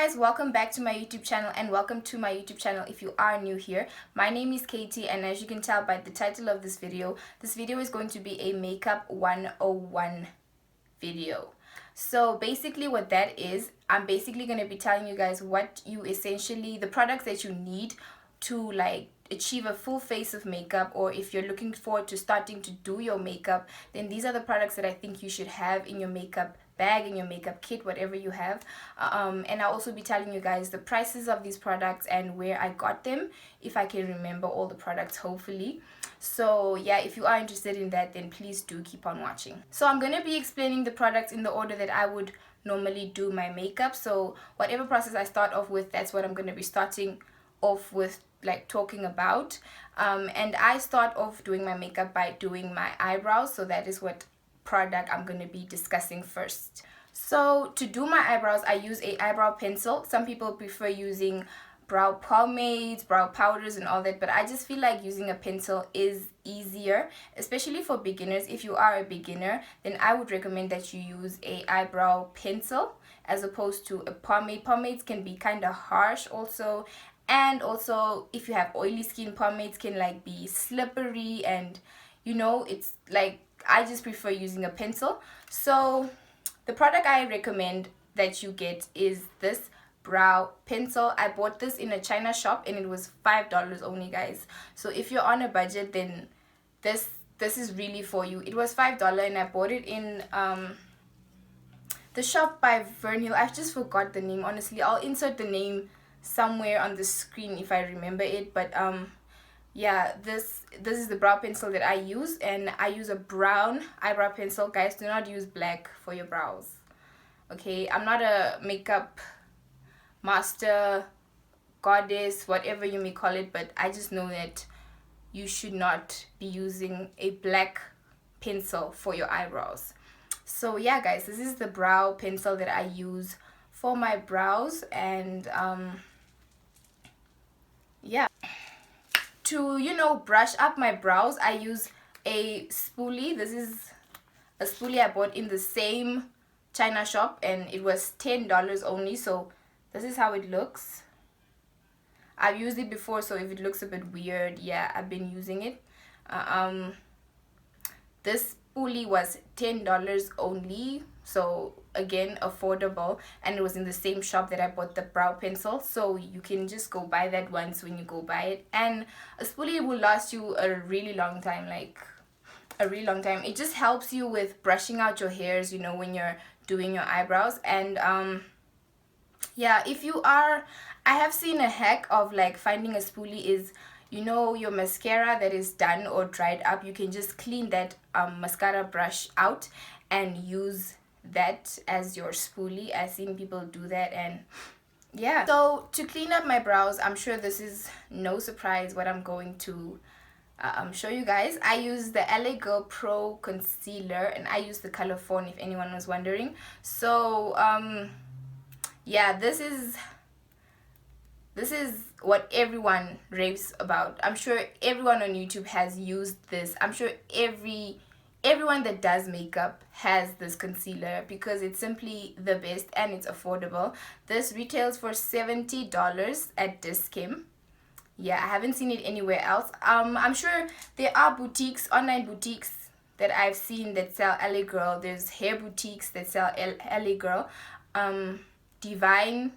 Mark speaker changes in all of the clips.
Speaker 1: guys, welcome back to my YouTube channel, and welcome to my YouTube channel if you are new here. My name is Katie, and as you can tell by the title of this video is going to be a makeup 101 video. So basically what that is, I'm basically going to be telling you guys what you the products that you need to like achieve a full face of makeup, or if you're looking forward to starting to do your makeup, then these are the products that I think you should have in your makeup bag, in your makeup kit, whatever you have. And I'll also be telling you guys the prices of these products and where I got them, if I can remember all the products, hopefully. So yeah, if you are interested in that, then please do keep on watching. So I'm going to be explaining the products in the order that I would normally do my makeup. So whatever process I start off with, that's what I'm going to be starting off with, like talking about. And I start off doing my makeup by doing my eyebrows, so that is what product I'm going to be discussing first. So to do my eyebrows, I use a eyebrow pencil. Some people prefer using brow pomades, brow powders and all that, but I just feel like using a pencil is easier, especially for beginners. If you are a beginner, then I would recommend that you use a eyebrow pencil as opposed to a pomade. Pomades can be kind of harsh also, and also if you have oily skin, pomades can like be slippery, and you know, it's like, I just prefer using a pencil. So the product I recommend that you get is this brow pencil. I bought this in a China shop and it was $5 only, guys. So if you're on a budget, then this is really for you. It was $5 and I bought it in the shop by Vernhill. I've just forgot the name, honestly. I'll insert the name somewhere on the screen if I remember it, but yeah, this is the brow pencil that I use, and I use a brown eyebrow pencil. Guys, do not use black for your brows, okay? I'm not a makeup master, goddess, whatever you may call it, but I just know that you should not be using a black pencil for your eyebrows. So yeah, guys, this is the brow pencil that I use for my brows. And yeah, to, you know, brush up my brows, I use a spoolie. This is a spoolie I bought in the same China shop and it was $10 only. So this is how it looks. I've used it before, so if it looks a bit weird, yeah, I've been using it. This spoolie was $10 only, so again, affordable, and it was in the same shop that I bought the brow pencil, so you can just go buy that once when you go buy it. And a spoolie will last you a really long time, like a really long time. It just helps you with brushing out your hairs, you know, when you're doing your eyebrows. And yeah, if you are, I have seen a hack of like finding a spoolie is, you know, your mascara that is done or dried up, you can just clean that mascara brush out and use that as your spoolie. I've seen people do that, and yeah. So to clean up my brows, I'm sure this is no surprise what I'm going to show you guys. I use the LA Girl Pro Concealer, and I use the color Fawn, if anyone was wondering. So yeah, this is what everyone raves about. I'm sure everyone on YouTube has used this. I'm sure everyone that does makeup has this concealer because it's simply the best and it's affordable. This retails for $70 at Discount. Yeah, I haven't seen it anywhere else. I'm sure there are boutiques, online boutiques that I've seen that sell LA Girl. There's hair boutiques that sell LA Girl. Divine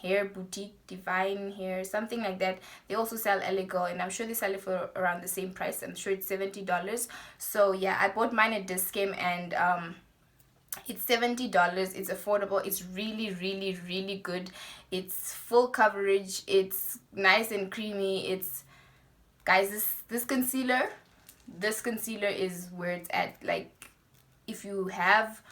Speaker 1: Hair Boutique, Divine Hair, something like that. They also sell LA Girl, and I'm sure they sell it for around the same price. I'm sure it's $70. So yeah, I bought mine at Discount, and it's $70. It's affordable. It's really, really, really good. It's full coverage. It's nice and creamy. It's, guys, this concealer is where it's at. Like, if you have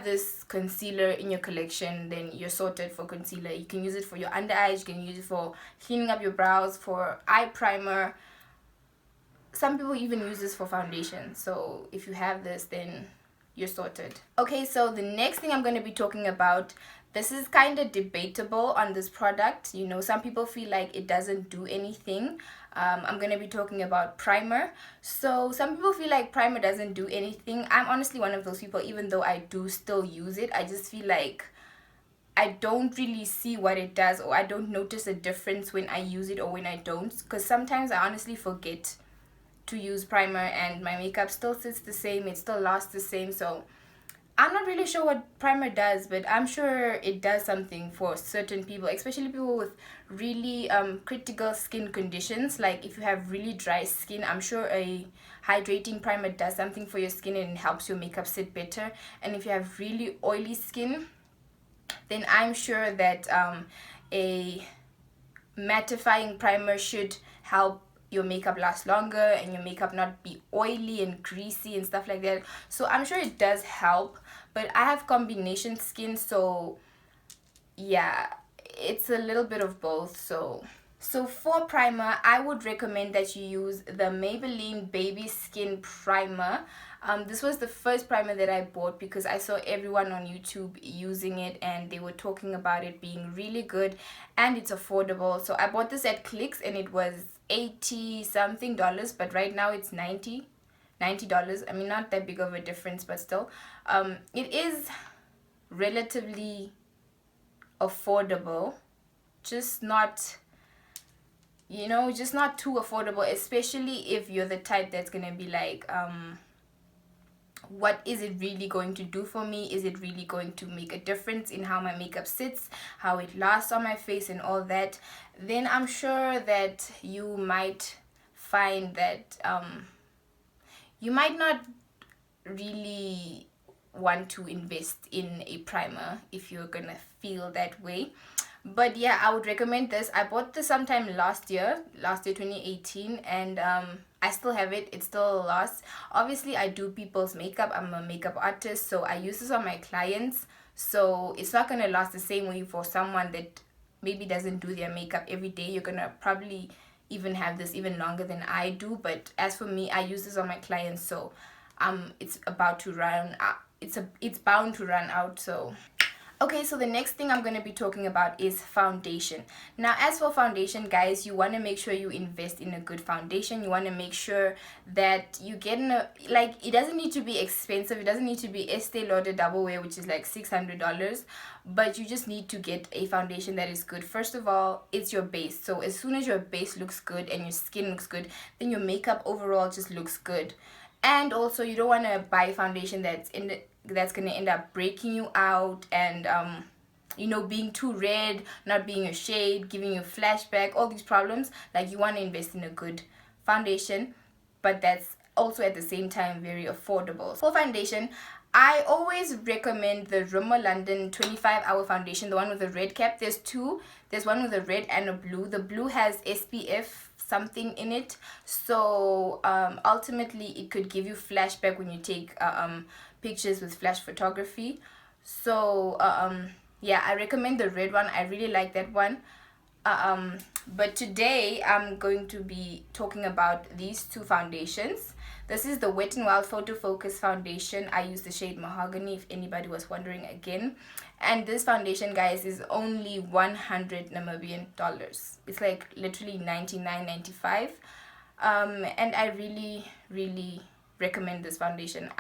Speaker 1: this concealer in your collection, then you're sorted for concealer. You can use it for your under eyes, you can use it for cleaning up your brows, for eye primer. Some people even use this for foundation. So if you have this, then you're sorted. Okay, so the next thing I'm going to be talking about, this is kind of debatable on this product. You know, some people feel like it doesn't do anything. I'm going to be talking about primer. So some people feel like primer doesn't do anything. I'm honestly one of those people, even though I do still use it. I just feel like I don't really see what it does, or I don't notice a difference when I use it or when I don't, because sometimes I honestly forget to use primer and my makeup still sits the same, it still lasts the same. So I'm not really sure what primer does, but I'm sure it does something for certain people, especially people with really critical skin conditions. Like if you have really dry skin, I'm sure a hydrating primer does something for your skin and helps your makeup sit better. And if you have really oily skin, then I'm sure that a mattifying primer should help your makeup last longer and your makeup not be oily and greasy and stuff like that. So I'm sure it does help, but I have combination skin, so yeah, it's a little bit of both. So for primer, I would recommend that you use the Maybelline Baby Skin Primer. This was the first primer that I bought because I saw everyone on YouTube using it and they were talking about it being really good and it's affordable. So I bought this at Clicks and it was 80 something dollars, but right now it's $90. I mean, not that big of a difference, but still it is relatively affordable, just not, you know, just not too affordable, especially if you're the type that's gonna be like, what is it really going to do for me? Is it really going to make a difference in how my makeup sits, how it lasts on my face and all that? Then I'm sure that you might find that you might not really want to invest in a primer if you're gonna feel that way. But yeah, I would recommend this. I bought this sometime last year 2018, and I still have it. It still lasts. Obviously I do people's makeup, I'm a makeup artist, so I use this on my clients, so it's not gonna last the same way for someone that maybe doesn't do their makeup every day. You're gonna probably even have this even longer than I do, but as for me, I use this on my clients, so it's about to run out. It's bound to run out. So okay, so the next thing I'm going to be talking about is foundation. Now, as for foundation, guys, you want to make sure you invest in a good foundation. You want to make sure that you get in a, like, it doesn't need to be expensive. It doesn't need to be Estee Lauder Double Wear, which is like $600, but you just need to get a foundation that is good. First of all, it's your base. So as soon as your base looks good and your skin looks good, then your makeup overall just looks good. And also, you don't want to buy foundation that's going to end up breaking you out and you know, being too red, not being a shade, giving you flashback, all these problems. Like, you want to invest in a good foundation, but that's also at the same time very affordable. For foundation, I always recommend the Rimmel London 25-hour foundation, the one with the red cap. There's two. There's one with a red and a blue. The blue has SPF something in it, so ultimately it could give you flashback when you take pictures with flash photography. So yeah, I recommend the red one. I really like that one. But today I'm going to be talking about these two foundations. This is the Wet n Wild Photo Focus foundation. I use the shade Mahogany, if anybody was wondering again. And this foundation, guys, is only 100 Namibian dollars. It's like literally 99.95. And I really recommend this foundation.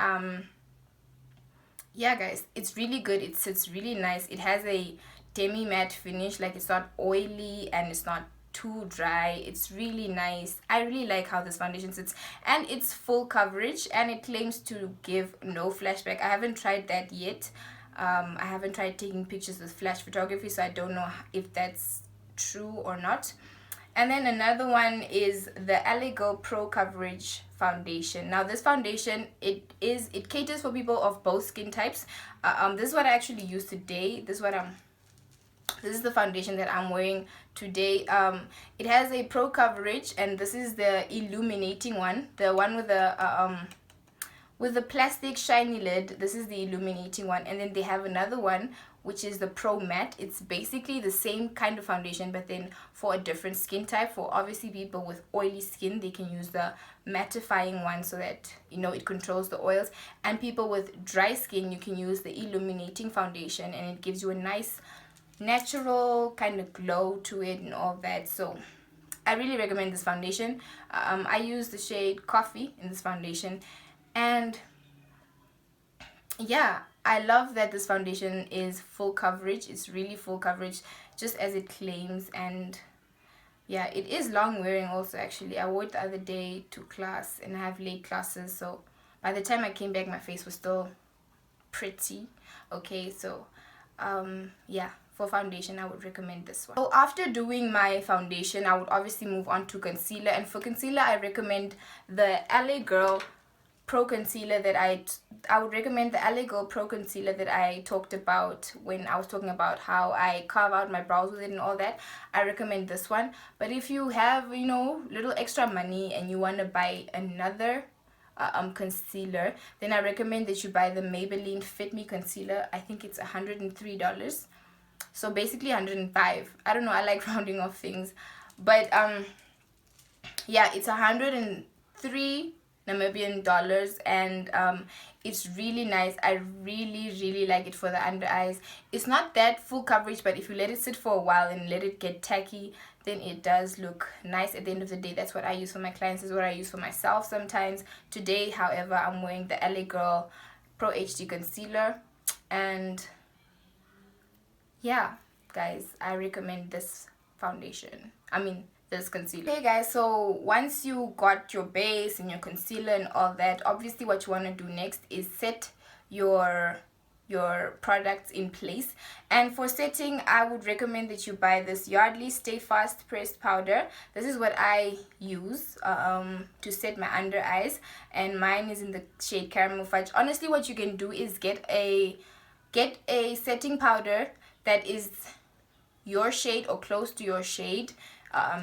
Speaker 1: Yeah, guys, it's really good. It sits really nice. It has a demi matte finish, like it's not oily and it's not too dry. It's really nice. I really like how this foundation sits, and it's full coverage, and it claims to give no flashback. I haven't tried that yet. I haven't tried taking pictures with flash photography, so I don't know if that's true or not. And then another one is the Allego Pro Coverage foundation. Now this foundation, it caters for people of both skin types. This is what I actually use today. This is the foundation that I'm wearing today. It has a pro coverage, and this is the illuminating one, the one with the plastic shiny lid. This is the illuminating one. And then they have another one which is the pro matte. It's basically the same kind of foundation, but then for a different skin type. For obviously people with oily skin, they can use the mattifying one so that, you know, it controls the oils. And people with dry skin, you can use the illuminating foundation, and it gives you a nice natural kind of glow to it and all that. So I really recommend this foundation. I use the shade Coffee in this foundation, and yeah, I love that this foundation is full coverage. It's really full coverage, just as it claims. And yeah, it is long wearing also. Actually, I wore it the other day to class, and I have late classes, so by the time I came back my face was still pretty. Okay, so yeah, for foundation I would recommend this one. So after doing my foundation, I would obviously move on to concealer, and for concealer I recommend the LA Girl Pro Concealer that I would recommend the LA Girl Pro Concealer that I talked about when I was talking about how I carve out my brows with it and all that. I recommend this one. But if you have, you know, little extra money and you want to buy another concealer, then I recommend that you buy the Maybelline Fit Me Concealer. I think it's $103. So basically 105. I don't know, I like rounding off things. But yeah, it's 103 Namibian dollars, and it's really nice. I really like it for the under eyes. It's not that full coverage, but if you let it sit for a while and let it get tacky, then it does look nice at the end of the day. That's what I use for my clients, is what I use for myself sometimes. Today, however, I'm wearing the LA Girl Pro HD Concealer, and yeah, guys, I recommend this foundation. This concealer. Okay guys, so once you got your base and your concealer and all that, obviously what you want to do next is set your products in place. And for setting, I would recommend that you buy this Yardley Stay Fast pressed powder. This is what I use to set my under eyes, and mine is in the shade Caramel Fudge. Honestly, what you can do is get a setting powder that is your shade or close to your shade,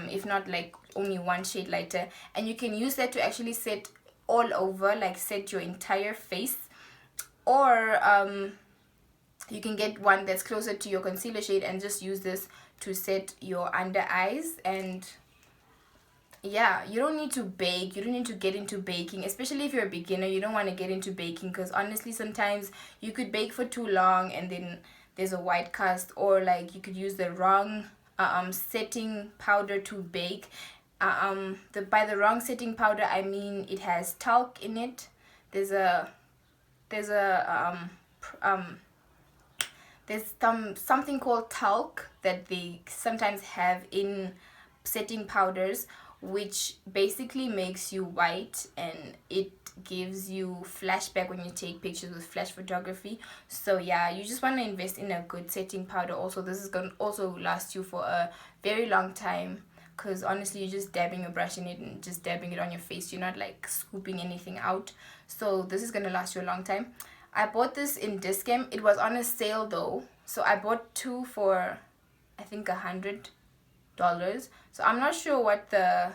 Speaker 1: if not like only one shade lighter, and you can use that to actually set all over, like set your entire face. Or you can get one that's closer to your concealer shade and just use this to set your under eyes. And yeah, you don't need to bake, you don't need to get into baking, especially if you're a beginner. You don't want to get into baking, because honestly sometimes you could bake for too long and then there's a white cast, or like you could use the wrong setting powder to bake. By the wrong setting powder, I mean it has talc in it. There's something called talc that they sometimes have in setting powders, which basically makes you white, and it gives you flashback when you take pictures with flash photography. So yeah, you just want to invest in a good setting powder. Also, this is going to also last you for a very long time, because honestly you're just dabbing your brush in it and just dabbing it on your face. You're not like scooping anything out, so this is going to last you a long time. I bought this in Discount. It was on a sale though, so I bought two for I think $100. So I'm not sure what the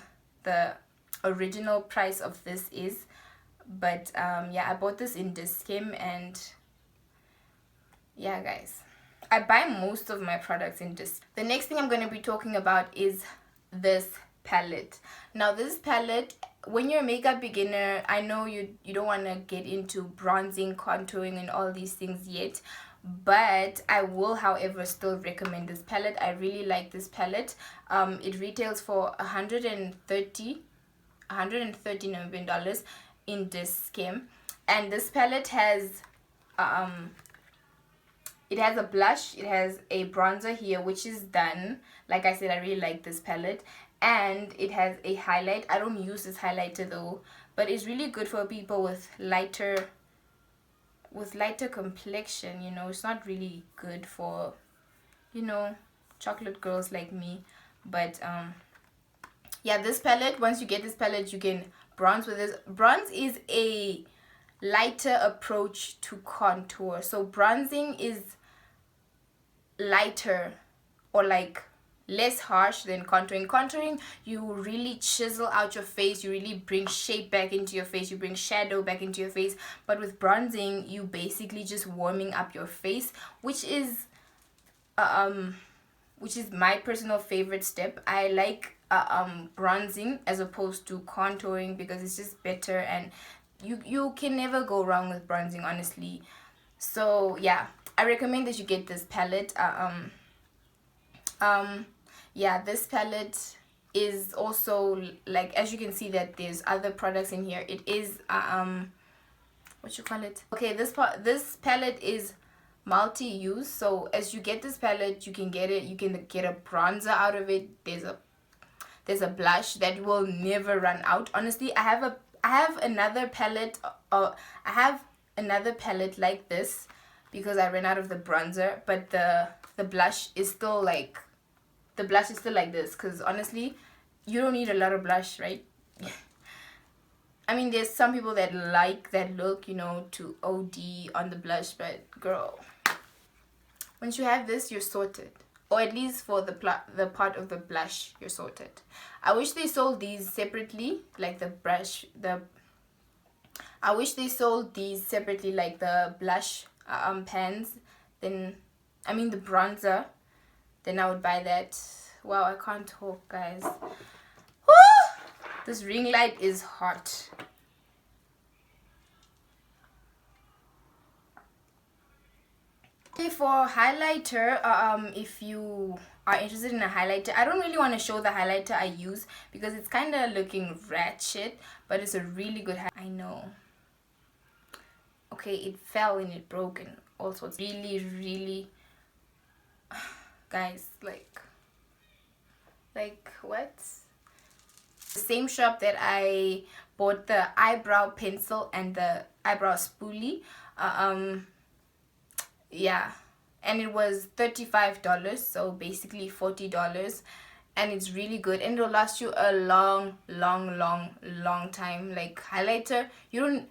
Speaker 1: original price of this is, but yeah, I bought this in Discount. And yeah guys, I buy most of my products in Discount. The next thing I'm going to be talking about is this palette. Now this palette, when you're a makeup beginner, I know you don't want to get into bronzing, contouring and all these things yet, but I will however still recommend this palette. I really like this palette. It retails for 130 Namibian dollars in Discount. And this palette has it has a blush, it has a bronzer here which is done. Like I said, I really like this palette. And it has a highlight. I don't use this highlighter though, but it's really good for people with lighter complexion. You know, it's not really good for, you know, chocolate girls like me. But yeah, this palette, once you get this palette, you can bronze with this. Bronze is a lighter approach to contour. So bronzing is lighter, or like less harsh than contouring. Contouring, you really chisel out your face, you really bring shape back into your face, you bring shadow back into your face. But with bronzing, you basically just warming up your face, which is my personal favorite step. I like bronzing as opposed to contouring, because it's just better, and you can never go wrong with bronzing, honestly. So yeah, I recommend that you get this palette. Yeah, this palette is also, like, as you can see that there's other products in here. It is what you call it, okay, this palette is multi-use. So as you get this palette, you can get a bronzer out of it. There's a blush that will never run out. Honestly, I have another palette, I have another palette like this because I ran out of the bronzer, but the blush is still like this, because honestly, you don't need a lot of blush, right? I mean, there's some people that like that look, you know, to OD on the blush, but girl, once you have this, you're sorted. Or at least for the part of the blush, you're sorted. I wish they sold these separately, like the brush, I wish they sold these separately, like the blush pans. Then, I mean the bronzer. Then I would buy that. Wow, I can't talk, guys. Woo! This ring light is hot. Okay, for highlighter, if you are interested in a highlighter, I don't really want to show the highlighter I use because it's kind of looking ratchet, but it's a really good I know. Okay, it fell and it broke and all sorts. Really, guys, like what? The same shop that I bought the eyebrow pencil and the eyebrow spoolie. Yeah, and it was $35, so basically $40, and it's really good and it'll last you a long time. Like highlighter, you don't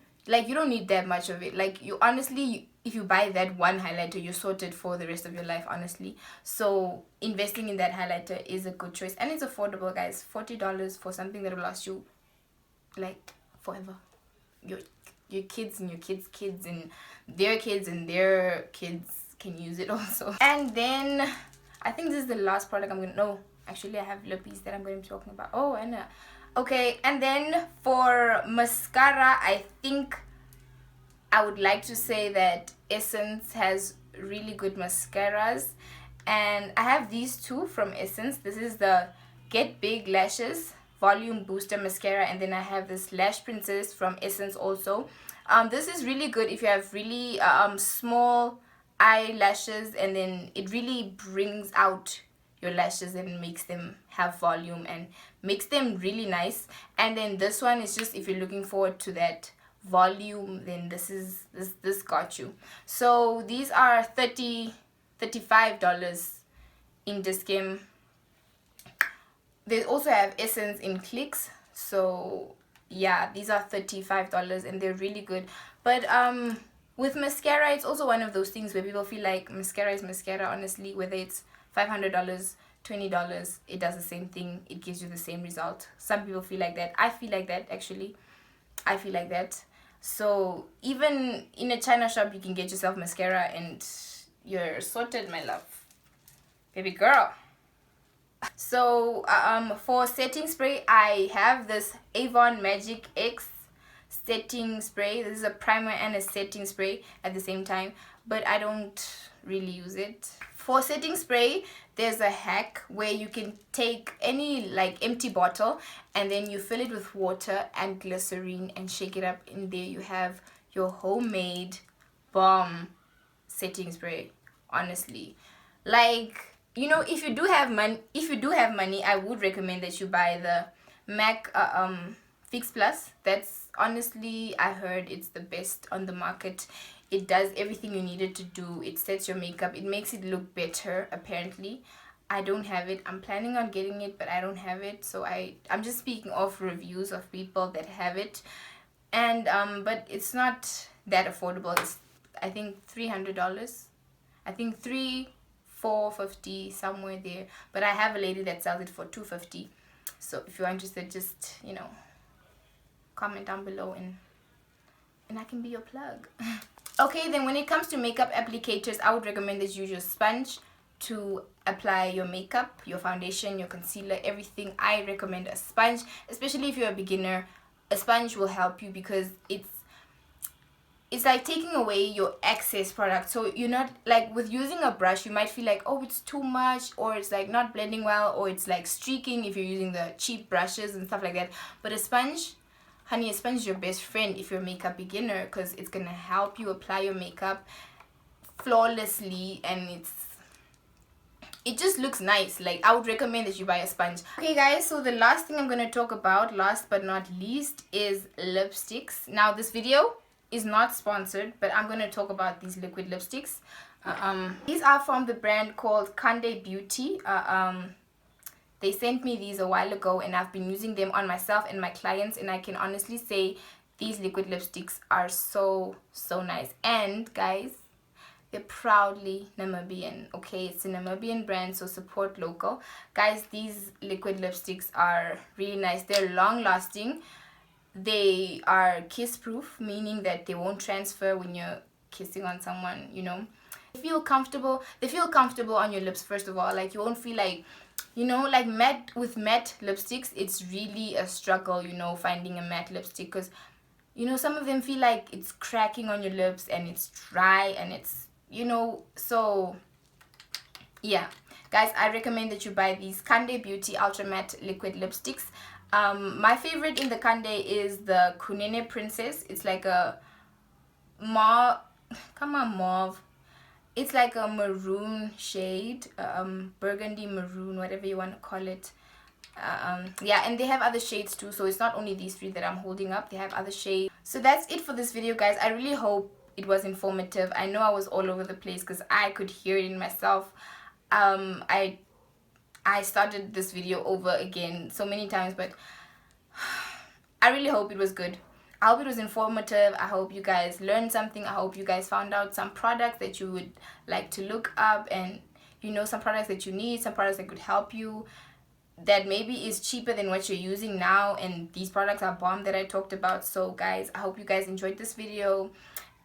Speaker 1: need that much of it. Like, you honestly, if you buy that one highlighter, you're sorted for the rest of your life, honestly. So investing in that highlighter is a good choice, and it's affordable, guys. $40 for something that will last you like forever. Your kids and your kids' kids and their kids can use it also. And then I think this is the last product actually I have lippies that I'm going to be talking about. Oh, and okay, and then for mascara, I think I would like to say that Essence has really good mascaras, and I have these two from Essence. This is the Get Big Lashes Volume Booster Mascara, and then I have this Lash Princess from Essence also. This is really good if you have really small eyelashes, and then it really brings out your lashes and makes them have volume and makes them really nice. And then this one is just if you're looking forward to that volume, then this got you. So these are $35 in this game. They also have Essence in clicks, so yeah, these are $35 and they're really good. But with mascara, it's also one of those things where people feel like mascara is mascara. Honestly, whether it's $500, $20, it does the same thing. It gives you the same result. Some people feel like that. I feel like that, actually. I feel like that. So even in a China shop, you can get yourself mascara and you're sorted, my love. Baby girl. So for setting spray, I have this Avon Magic X setting spray. This is a primer and a setting spray at the same time, but I don't really use it. For setting spray, there's a hack where you can take any like empty bottle and then you fill it with water and glycerine and shake it up, and there you have your homemade bomb setting spray. Honestly, like, you know, if you do have money, I would recommend that you buy the MAC Fix Plus. That's honestly, I heard it's the best on the market. It does everything you need it to do. It sets your makeup. It makes it look better, apparently. I don't have it. I'm planning on getting it, but I don't have it. So I'm just speaking of reviews of people that have it. And but it's not that affordable. It's, I think, $300. I think $450, somewhere there. But I have a lady that sells it for $250. So if you're interested, just, you know, comment down below and I can be your plug. Okay, then when it comes to makeup applicators, I would recommend that you use your sponge to apply your makeup, your foundation, your concealer, everything. I recommend a sponge, especially if you're a beginner. A sponge will help you because it's like taking away your excess product. So you're not, like with using a brush, you might feel like, oh, it's too much, or it's like not blending well, or it's like streaking if you're using the cheap brushes and stuff like that. But a sponge, honey, a sponge is your best friend if you're a makeup beginner, because it's gonna help you apply your makeup flawlessly, and it just looks nice. Like, I would recommend that you buy a sponge. Okay guys, so the last thing I'm going to talk about, last but not least, is lipsticks. Now this video is not sponsored, but I'm going to talk about these liquid lipsticks. These are from the brand called Kande Beauty. They sent me these a while ago, and I've been using them on myself and my clients, and I can honestly say these liquid lipsticks are so nice. And guys, they're proudly Namibian. Okay, it's a Namibian brand, so support local. Guys, these liquid lipsticks are really nice. They're long lasting. They are kiss proof, meaning that they won't transfer when you're kissing on someone, you know. They feel comfortable on your lips. First of all, like, you won't feel like, you know, like matte lipsticks, it's really a struggle, you know, finding a matte lipstick, because, you know, some of them feel like it's cracking on your lips and it's dry and it's, you know. So yeah guys, I recommend that you buy these Kande Beauty Ultra Matte Liquid Lipsticks. My favorite in the Kande is the Kunene Princess. It's like a mauve. It's like a maroon shade, burgundy maroon, whatever you want to call it. Yeah, and they have other shades too, so it's not only these three that I'm holding up. They have other shades. So that's it for this video guys. I really hope it was informative. I know I was all over the place because I could hear it in myself. I started this video over again so many times, but I really hope it was good. I hope it was informative. I hope you guys learned something. I hope you guys found out some products that you would like to look up, and, you know, some products that you need, some products that could help you, that maybe is cheaper than what you're using now. And these products are bomb that I talked about. So guys, I hope you guys enjoyed this video.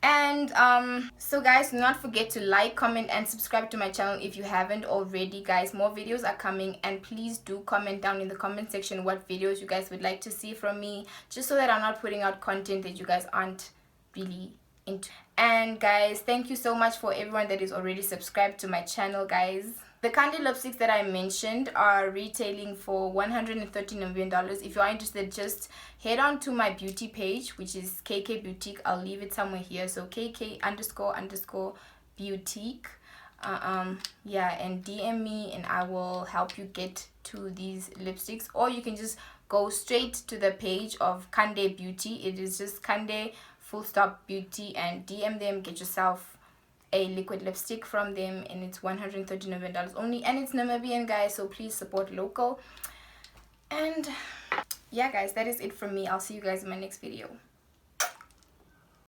Speaker 1: And so guys, do not forget to like, comment, and subscribe to my channel if you haven't already. Guys, more videos are coming, and please do comment down in the comment section what videos you guys would like to see from me, just so that I'm not putting out content that you guys aren't really into. And guys, thank you so much for everyone that is already subscribed to my channel. Guys, the Kande lipsticks that I mentioned are retailing for $130 Namibian. If you are interested, just head on to my beauty page, which is KK Boutique. I'll leave it somewhere here. So KK__boutique. Yeah, and DM me and I will help you get to these lipsticks. Or you can just go straight to the page of Kande Beauty. It is just Kande _beauty, and DM them. Get yourself a liquid lipstick from them, and it's $130 Namibian only, and it's Namibian guys, so please support local. And yeah guys, that is it from me. I'll see you guys in my next video.